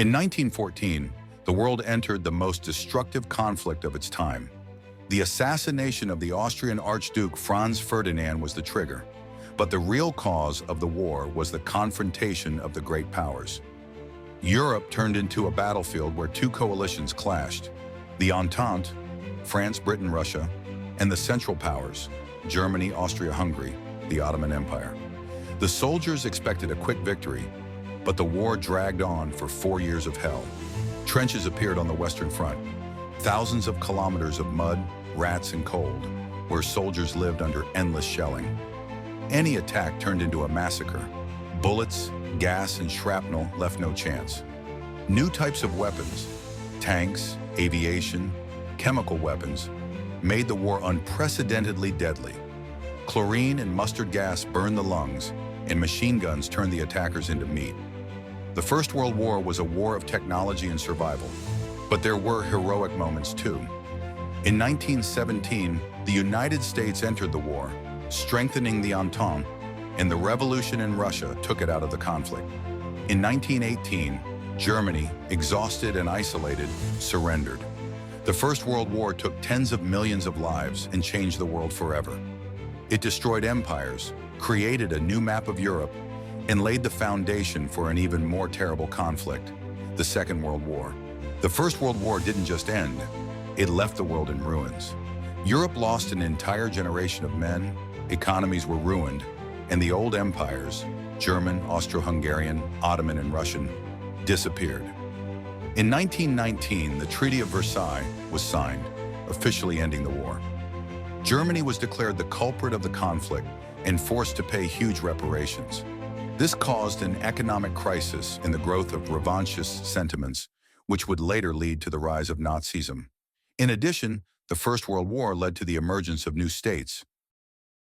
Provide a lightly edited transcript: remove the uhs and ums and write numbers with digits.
In 1914, the world entered the most destructive conflict of its time. The assassination of the Austrian Archduke Franz Ferdinand was the trigger, but the real cause of the war was the confrontation of the great powers. Europe turned into a battlefield where two coalitions clashed: the Entente, France, Britain, Russia, and the Central Powers, Germany, Austria-Hungary, the Ottoman Empire. The soldiers expected a quick victory, but the war dragged on for 4 years of hell. Trenches appeared on the Western Front, thousands of kilometers of mud, rats, and cold, where soldiers lived under endless shelling. Any attack turned into a massacre. Bullets, gas, and shrapnel left no chance. New types of weapons, tanks, aviation, chemical weapons, made the war unprecedentedly deadly. Chlorine and mustard gas burned the lungs, and machine guns turned the attackers into meat. The First World War was a war of technology and survival, but there were heroic moments too. In 1917, the United States entered the war, strengthening the Entente, and the revolution in Russia took it out of the conflict. In 1918, Germany, exhausted and isolated, surrendered. The First World War took tens of millions of lives and changed the world forever. It destroyed empires, created a new map of Europe, and laid the foundation for an even more terrible conflict, the Second World War. The First World War didn't just end, it left the world in ruins. Europe lost an entire generation of men, economies were ruined, and the old empires, German, Austro-Hungarian, Ottoman, and Russian, disappeared. In 1919, the Treaty of Versailles was signed, officially ending the war. Germany was declared the culprit of the conflict and forced to pay huge reparations. This caused an economic crisis and the growth of revanchist sentiments, which would later lead to the rise of Nazism. In addition, the First World War led to the emergence of new states,